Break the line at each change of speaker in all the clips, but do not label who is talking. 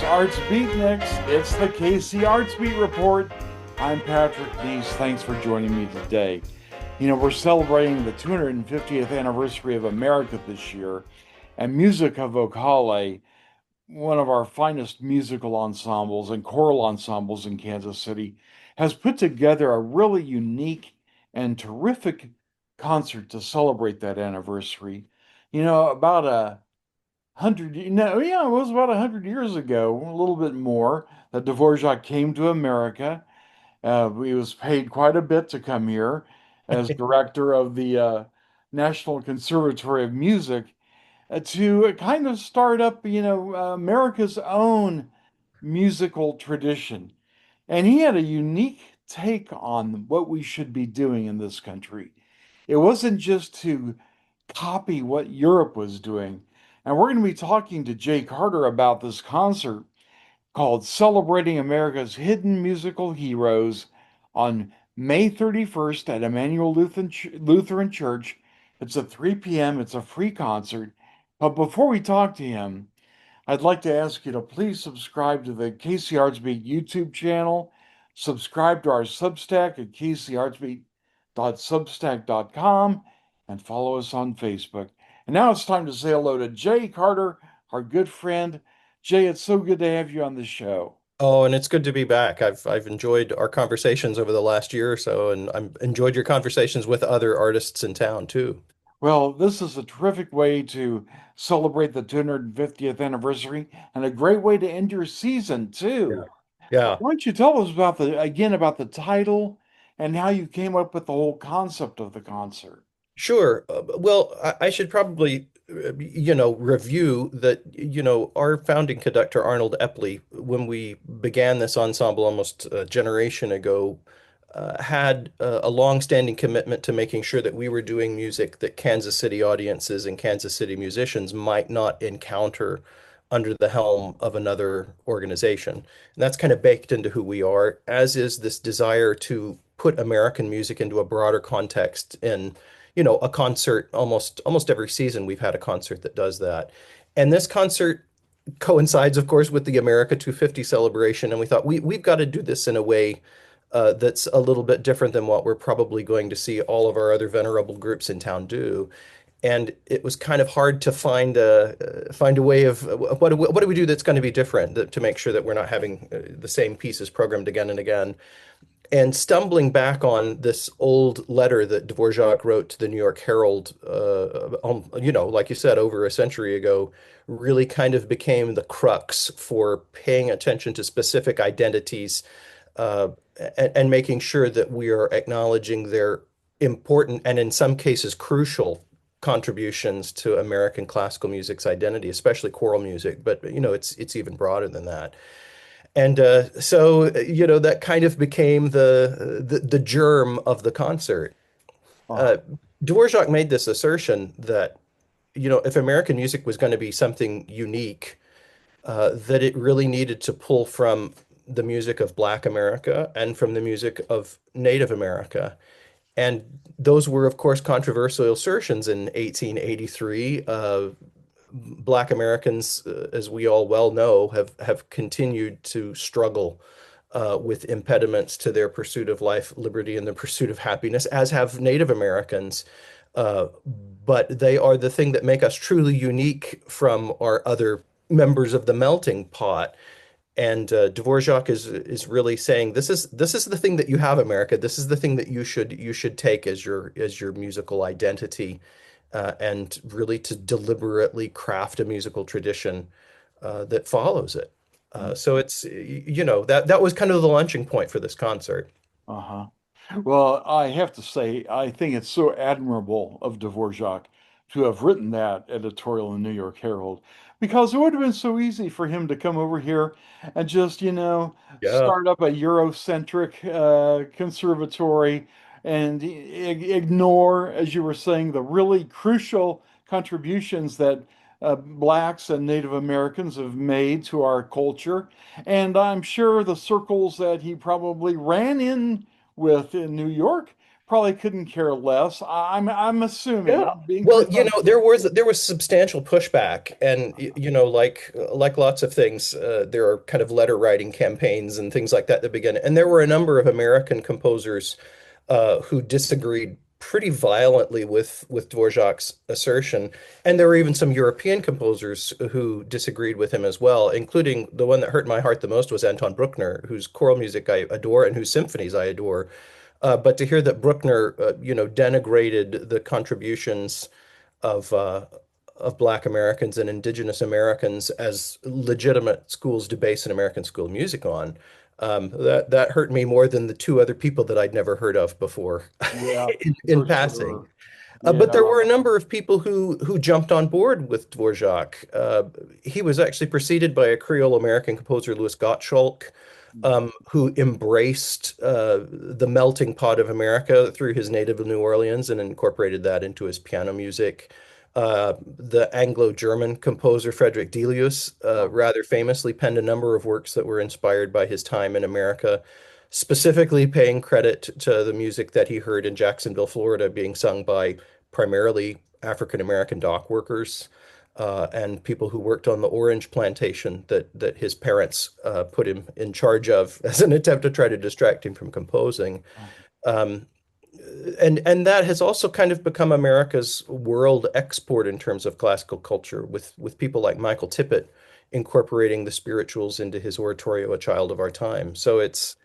Arts Beatniks. It's the KC Arts Beat Report. I'm Patrick Neas. Thanks for joining me today. You know, we're celebrating the 250th anniversary of America this year, and Musica Vocale, one of our finest musical ensembles and choral ensembles in Kansas City, has put together a really unique and terrific concert to celebrate that anniversary. You know, about a hundred, no, yeah, it was about 100 years ago, a little bit more, that Dvořák came to America. He was paid quite a bit to come here as director of the National Conservatory of Music to kind of start up, America's own musical tradition. And he had a unique take on what we should be doing in this country. It wasn't just to copy what Europe was doing. And we're going to be talking to Jay Carter about this concert called Celebrating America's Hidden Musical Heroes on May 31st at Emmanuel Lutheran Church. It's at 3 p.m. It's a free concert. But before we talk to him, I'd like to ask you to please subscribe to the KC Arts Beat YouTube channel, subscribe to our Substack at kcartsbeat.substack.com, and follow us on Facebook. And now it's time to say hello to Jay Carter, our good friend. Jay, it's so good to have you on the show.
Oh, and it's good to be back. I've enjoyed our conversations over the last year or so, and I've enjoyed your conversations with other artists in town too.
Well, this is a terrific way to celebrate the 250th anniversary and a great way to end your season too.
Yeah. Yeah.
Why don't you tell us about the title and how you came up with the whole concept of the concert?
Sure. Well, I should probably, review that, our founding conductor, Arnold Epley, when we began this ensemble almost a generation ago, had a long-standing commitment to making sure that we were doing music that Kansas City audiences and Kansas City musicians might not encounter under the helm of another organization. And that's kind of baked into who we are, as is this desire to put American music into a broader context in, a concert almost every season we've had a concert that does that. And this concert coincides, of course, with the America 250 celebration, and we thought we've got to do this in a way that's a little bit different than what we're probably going to see all of our other venerable groups in town do. And it was kind of hard to find a way of what do we do that's going to be different to make sure that we're not having the same pieces programmed again and again. And stumbling back on this old letter that Dvořák wrote to the New York Herald, like you said, over a century ago, really kind of became the crux for paying attention to specific identities uh, and making sure that we are acknowledging their important and in some cases crucial contributions to American classical music's identity, especially choral music. But it's even broader than that. And that kind of became the germ of the concert.
Uh,
Uh, Dvořák made this assertion that, if American music was going to be something unique, that it really needed to pull from the music of Black America and from the music of Native America. And those were, of course, controversial assertions in 1883. Black Americans, as we all well know, have continued to struggle with impediments to their pursuit of life, liberty, and the pursuit of happiness, as have Native Americans. Uh, but they are the thing that make us truly unique from our other members of the melting pot. And Dvořák is really saying this is the thing that you have, America. This is the thing that you should take as your musical identity, and really to deliberately craft a musical tradition that follows it. So it's that was kind of the launching point for this concert.
uh-huh. Well, I have to say, I think it's so admirable of Dvořák to have written that editorial in the New York Herald because it would have been so easy for him to come over here and just,
Yeah.
start up a Eurocentric conservatory and ignore, as you were saying, the really crucial contributions that Blacks and Native Americans have made to our culture. And I'm sure the circles that he probably ran in with in New York probably couldn't care less. I'm assuming,
Yeah.
being
Well,
presumptuous.
there was substantial pushback, and like lots of things, there are kind of letter writing campaigns and things like that that begin. And there were a number of American composers who disagreed pretty violently with Dvořák's assertion, and there were even some European composers who disagreed with him as well, including the one that hurt my heart the most was Anton Bruckner, whose choral music I adore and whose symphonies I adore. But to hear that Bruckner, denigrated the contributions of Black Americans and Indigenous Americans as legitimate schools to base an American School of Music on, that hurt me more than the two other people that I'd never heard of before
Yeah,
in
for
passing.
sure.
But there
Yeah.
were a number of people who jumped on board with Dvořák. He was actually preceded by a Creole American composer, Louis Gottschalk, who embraced the melting pot of America through his native New Orleans and incorporated that into his piano music. The Anglo-German composer Frederick Delius rather famously penned a number of works that were inspired by his time in America, specifically paying credit to the music that he heard in Jacksonville, Florida, being sung by primarily African American dock workers and people who worked on the orange plantation that his parents put him in charge of as an attempt to try to distract him from composing. Um, and that has also kind of become America's world export in terms of classical culture, with people like Michael Tippett incorporating the spirituals into his oratorio, A Child of Our Time. So it's,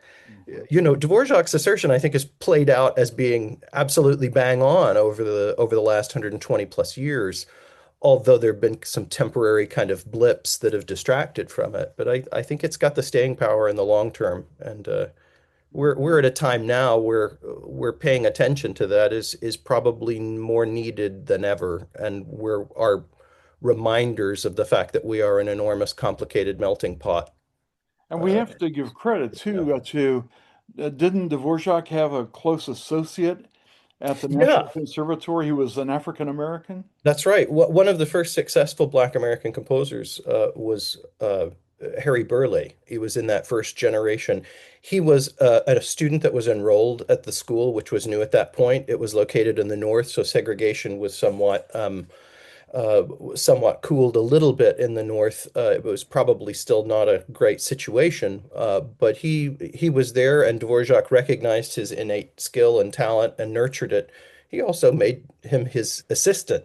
Dvořák's assertion, I think, is played out as being absolutely bang on over the last 120 plus years, although there have been some temporary kind of blips that have distracted from it. But I think it's got the staying power in the long term. And we're at a time now where we're paying attention to that is probably more needed than ever. And we're our reminders of the fact that we are an enormous, complicated melting pot.
And we
Uh,
have to give credit
yeah.
too to didn't Dvořák have a close associate at the National
Yeah,
Conservatory? He was an African American.
that's right. One of the first successful Black American composers was Harry Burleigh. He was in that first generation. He was a student that was enrolled at the school, which was new at that point. It was located in the north, so segregation was somewhat cooled a little bit in the north. It was probably still not a great situation, but he was there, and Dvořák recognized his innate skill and talent and nurtured it. He also made him his assistant,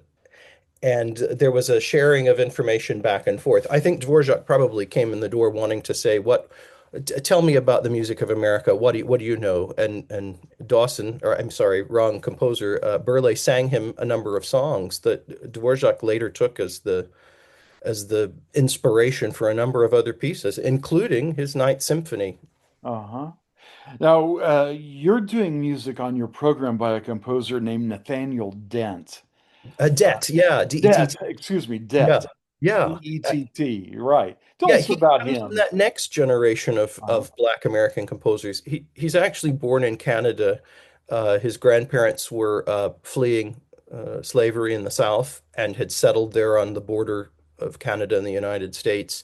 and there was a sharing of information back and forth. I think Dvořák probably came in the door wanting to say, tell me about the music of America. What do you know? And Dawson, or I'm sorry, wrong composer, Burleigh sang him a number of songs that Dvořák later took as the inspiration for a number of other pieces, including his Ninth Symphony.
Uh-huh. Now, you're doing music on your program by a composer named Nathaniel Dent.
Dett, yeah,
Dett,
D-E-T-T.
excuse me,
Yeah,
Dett.
yeah.
Dett, right. Tell
Yeah,
us
he
about
comes from
him.
that next generation
Uh,
of Black American composers. He's actually born in Canada. His grandparents were fleeing slavery in the South and had settled there on the border of Canada and the United States.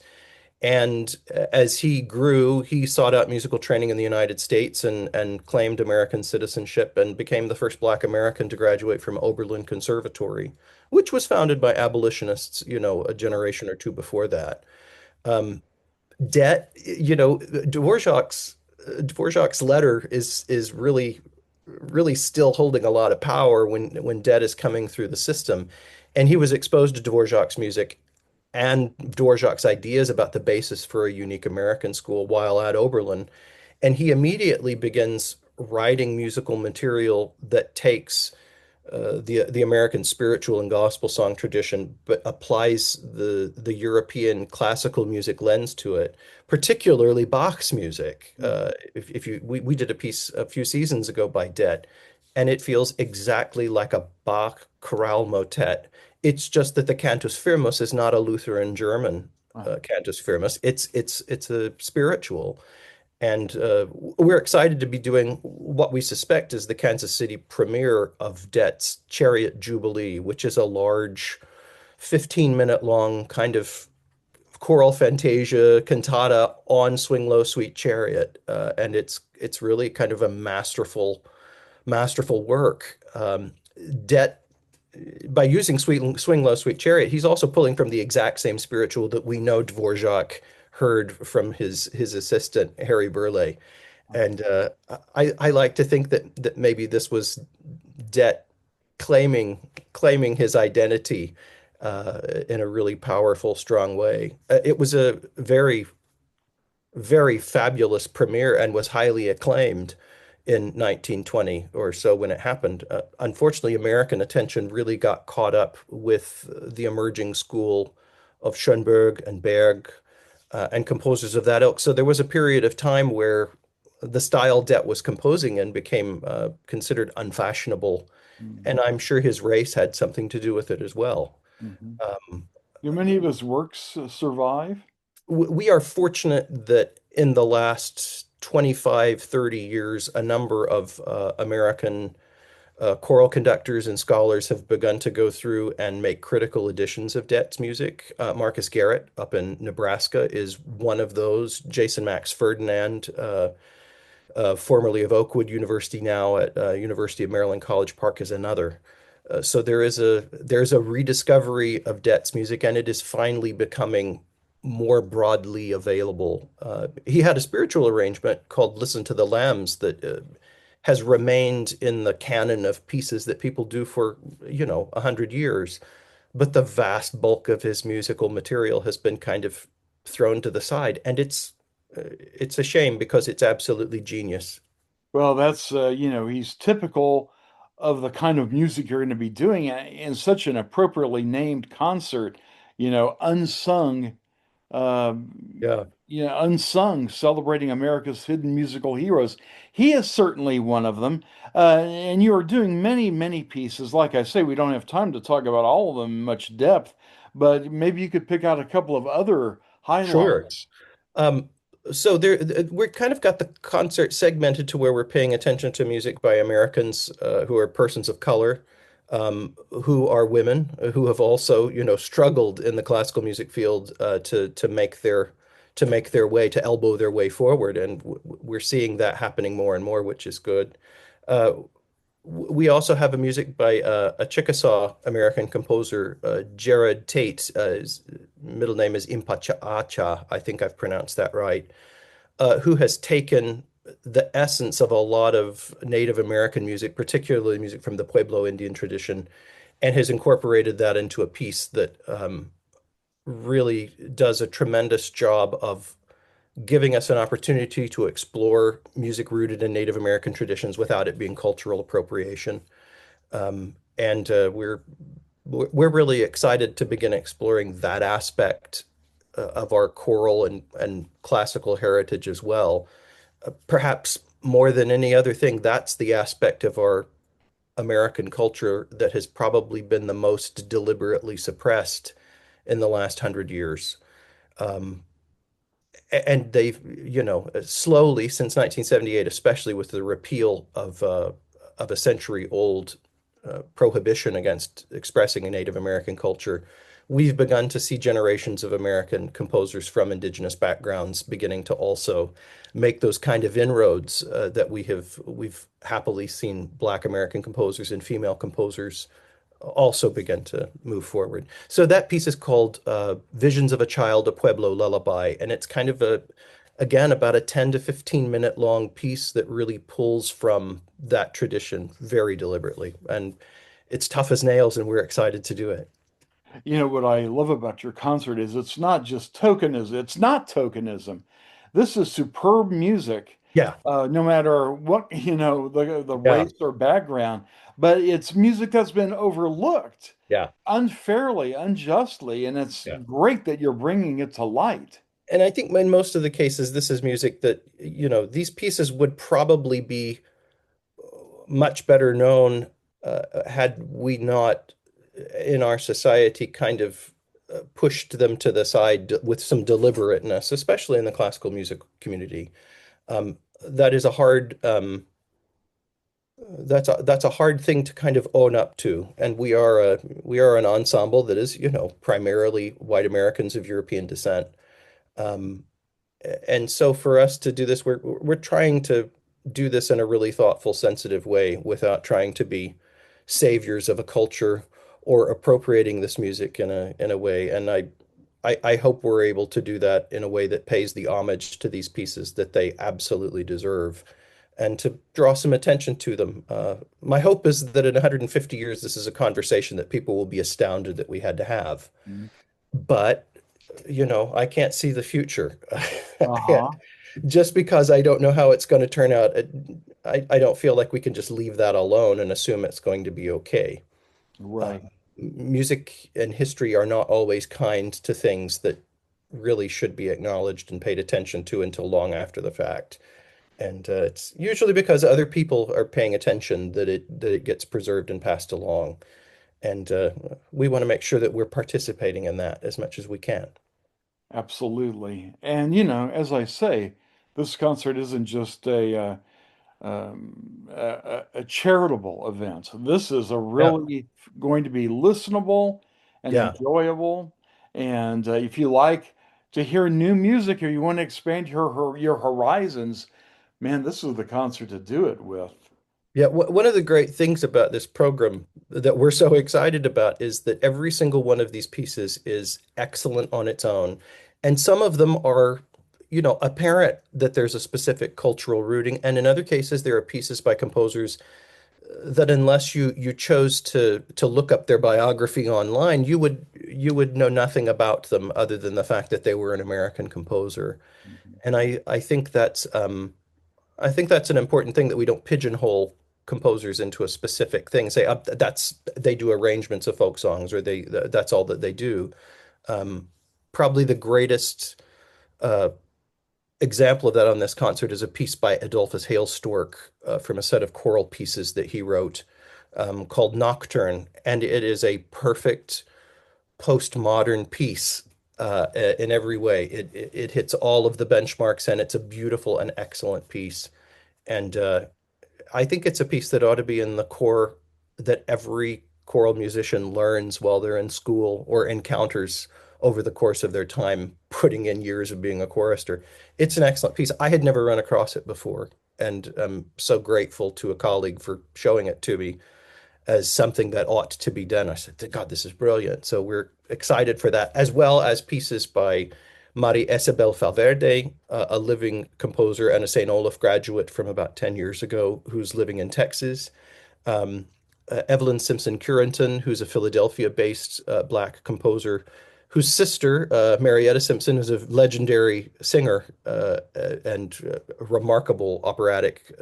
And as he grew, he sought out musical training in the United States and claimed American citizenship and became the first Black American to graduate from Oberlin Conservatory, which was founded by abolitionists, a generation or two before that. Um, Debt, Dvořák's letter is really still holding a lot of power when Debt is coming through the system, and he was exposed to Dvořák's music and Dvořák's ideas about the basis for a unique American school while at Oberlin, and he immediately begins writing musical material that takes the American spiritual and gospel song tradition, but applies the European classical music lens to it, particularly Bach's music. If you we did a piece a few seasons ago by Det, and it feels exactly like a Bach chorale motet. It's just that the Cantus Firmus is not a Lutheran German
uh,
Cantus Firmus. It's a spiritual. And we're excited to be doing what we suspect is the Kansas City premiere of Dett's Chariot Jubilee, which is a large 15-minute long kind of choral fantasia cantata on Swing Low Sweet Chariot. And it's really kind of a masterful masterful work. Dett, by using Swing Low, Sweet Chariot, he's also pulling from the exact same spiritual that we know Dvořák heard from his assistant Harry Burleigh. And I like to think that maybe this was Dett claiming his identity in a really powerful, strong way. It was a very, very fabulous premiere and was highly acclaimed in 1920 or so when it happened. Unfortunately, American attention really got caught up with the emerging school of Schoenberg and Berg and composers of that ilk. So there was a period of time where the style Dett was composing in became considered unfashionable.
Mhm.
And I'm sure his race had something to do with it as well.
Mhm.
Um,
Do many of his works survive?
we are fortunate that in the last 25, 30 years, a number of American choral conductors and scholars have begun to go through and make critical editions of Dett's music. Marcus Garrett up in Nebraska is one of those. Jason Max Ferdinand, formerly of Oakwood University, now at University of Maryland College Park, is another. So there's a rediscovery of Dett's music, and it is finally becoming more broadly available. He had a spiritual arrangement called "Listen to the Lambs" that has remained in the canon of pieces that people do for 100 years. But the vast bulk of his musical material has been kind of thrown to the side, and it's a shame because it's absolutely genius.
Well, that's he's typical of the kind of music you're going to be doing in such an appropriately named concert. Unsung,
Yeah.
unsung, celebrating America's hidden musical heroes. He is certainly one of them. And you are doing many, many pieces. Like I say, we don't have time to talk about all of them in much depth, but maybe you could pick out a couple of other
Sure.
highlights.
Um, so we're kind of got the concert segmented to where we're paying attention to music by Americans who are persons of color, who are women, who have also, struggled in the classical music field to make their way, to elbow their way forward, and we're seeing that happening more and more, which is good. Uh, we also have a music by a Chickasaw American composer, Jerod Tate. His middle name is Impichchaachaaha. I think I've pronounced that right. Who has taken the essence of a lot of Native American music, particularly music from the Pueblo Indian tradition, and has incorporated that into a piece that really does a tremendous job of giving us an opportunity to explore music rooted in Native American traditions without it being cultural appropriation. And we're really excited to begin exploring that aspect of our choral and classical heritage as well. Perhaps more than any other thing, that's the aspect of our American culture that has probably been the most deliberately suppressed in the last 100 years. Um, and they've, slowly since 1978, especially with the repeal of a century-old prohibition against expressing a Native American culture, we've begun to see generations of American composers from indigenous backgrounds beginning to also make those kind of inroads that we've happily seen Black American composers and female composers also begin to move forward. So that piece is called Visions of a Child, a Pueblo Lullaby, and it's kind of again, about a 10 to 15 minute long piece that really pulls from that tradition very deliberately. And it's tough as nails, and we're excited to do it.
What I love about your concert is it's not just tokenism. It's not tokenism. This is superb music,
Yeah,
no matter what, the
yeah,
race or background. But it's music that's been overlooked
yeah,
unfairly, unjustly, and it's
yeah.
great that you're bringing it to light.
And I think in most of the cases, this is music that, these pieces would probably be much better known had we not in our society kind of pushed them to the side with some deliberateness, especially in the classical music community. That is a hard that's a hard thing to kind of own up to. And we are an ensemble that is, primarily white Americans of European descent. Um, and so for us to do this, we're trying to do this in a really thoughtful, sensitive way without trying to be saviors of a culture or appropriating this music in a way. And I hope we're able to do that in a way that pays the homage to these pieces that they absolutely deserve and to draw some attention to them. My hope is that in 150 years, this is a conversation that people will be astounded that we had to have.
Mhm.
But, I can't see the future.
Uh-huh.
Just because I don't know how it's going to turn out, I don't feel like we can just leave that alone and assume it's going to be okay.
Right.
Music and history are not always kind to things that really should be acknowledged and paid attention to until long after the fact. And it's usually because other people are paying attention that it gets preserved and passed along. And we want to make sure that we're participating in that as much as we can.
Absolutely. And as I say, this concert isn't just a charitable event. This is a
Yeah.
really going to be listenable and
Yeah.
enjoyable. And if you like to hear new music or you want to expand your horizons, man, this is the concert to do it with.
Yeah, one of the great things about this program that we're so excited about is that every single one of these pieces is excellent on its own. And some of them are, apparent that there's a specific cultural rooting. And in other cases, there are pieces by composers that unless you chose to look up their biography online, you would know nothing about them other than the fact that they were an American composer.
Mhm.
And I think that's an important thing that we don't pigeonhole composers into a specific thing. Say that's they do arrangements of folk songs, or that's all that they do. Um, Probably the greatest uh, example of that on this concert is a piece by Adolphus Hailstork from a set of choral pieces that he wrote called Nocturne, and it is a perfect postmodern piece in every way. It hits all of the benchmarks, and it's a beautiful and excellent piece. And I think it's a piece that ought to be in the core that every choral musician learns while they're in school or encounters over the course of their time putting in years of being a chorister. It's an excellent piece. I had never run across it before, and I'm so grateful to a colleague for showing it to me as something that ought to be done. I said, God, this is brilliant. So we're excited for that, as well as pieces by Maria Isabel Valverde, a living composer and a St. Olaf graduate from about 10 years ago, who's living in Texas. Um, Evelyn Simpson Curenton, who's a Philadelphia-based Black composer, whose sister, Marietta Simpson, is a legendary singer and remarkable operatic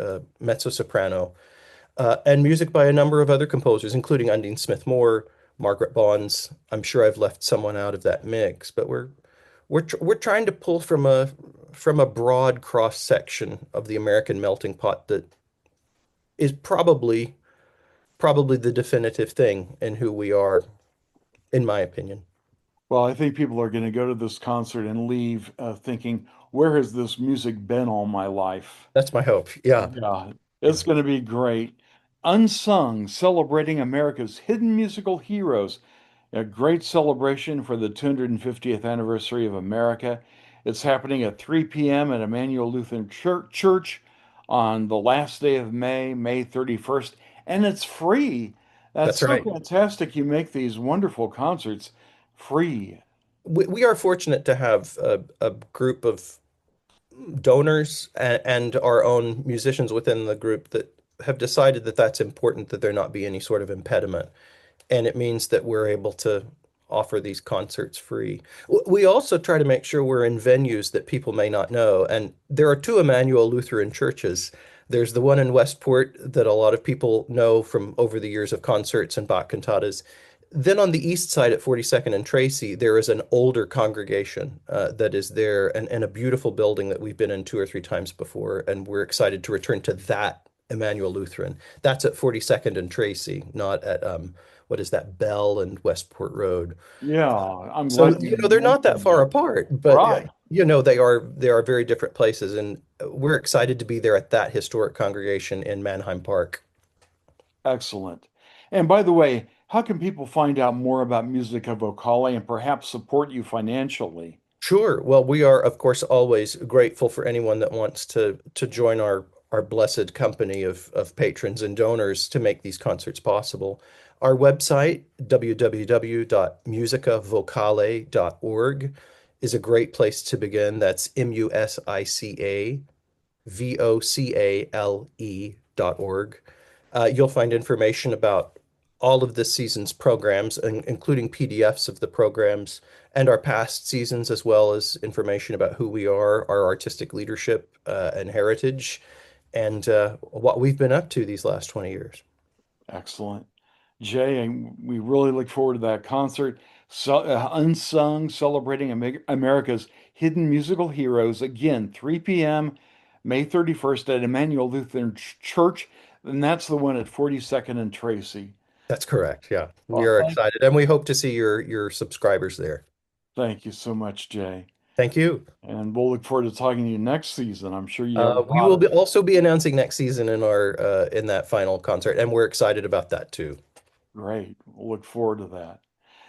mezzo-soprano, and music by a number of other composers, including Undine Smith Moore, Margaret Bonds. I'm sure I've left someone out of that mix, but we're trying to pull from a broad cross section of the American melting pot that is probably the definitive thing in who we are, in my opinion.
Well, I think people are going to go to this concert and leave thinking, where has this music been all my life?
That's my hope. Yeah.
Yeah,
Yeah.
it's going to be great. Unsung, celebrating America's hidden musical heroes. A great celebration for the 250th anniversary of America. It's happening at 3 p.m. at Emmanuel Lutheran Church on the last day of May, May 31st, and it's free. That's
That's
so
right.
fantastic. You make these wonderful concerts free.
We are fortunate to have a group of donors and our own musicians within the group that have decided that that's important, that there not be any sort of impediment. And it means that we're able to offer these concerts free. We also try to make sure we're in venues that people may not know. And there are two Emmanuel Lutheran churches. There's the one in Westport that a lot of people know from over the years of concerts and Bach cantatas. Then on the east side at 42nd and Tracy, there is an older congregation that is there and a beautiful building that we've been in two or three times before. And we're excited to return to that Emmanuel Lutheran. That's at 42nd and Tracy, not at what is that, Bell and Westport Road.
Yeah, I'm
So,
glad you
they're not that
mentioned
far
that.
apart, but
Right.
they are very different places, and we're excited to be there at that historic congregation in Manheim Park.
Excellent. And by the way, how can people find out more about Musica Vocale and perhaps support you financially?
Sure. Well, we are, of course, always grateful for anyone that wants to join our blessed company of patrons and donors to make these concerts possible. Our website, www.musicavocale.org, is a great place to begin. That's musicavocale.org. You'll find information about all of this season's programs, including PDFs of the programs and our past seasons, as well as information about who we are, our artistic leadership and heritage, and what we've been up to these last 20 years.
Excellent. Jay, and we really look forward to that concert. Unsung, celebrating America's hidden musical heroes. Again, 3 p.m., May 31st at Emmanuel Lutheran Church. And that's the one at 42nd and Tracy.
That's correct. Yeah. We
Well,
are excited, and we hope to see your subscribers there.
thank you so much, Jay.
Thank you.
And we'll look forward to talking to you next season. I'm sure you have
We will also be announcing next season in our in that final concert, and we're excited about that too.
Great. We'll look forward to that.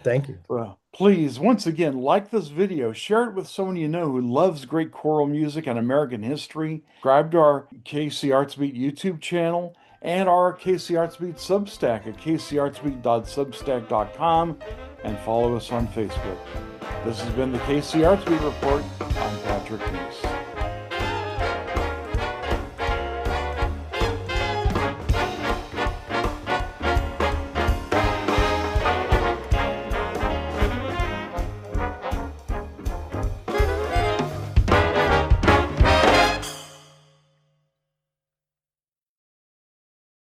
Thank you.
Well, please, once again, like this video, share it with someone you know who loves great choral music and American history. Subscribe to our KC Artsbeat YouTube channel and our KC Artsbeat Substack at kcartsbeat.substack.com, and follow us on Facebook. This has been the KC Artsbeat Report. I'm Patrick Neas.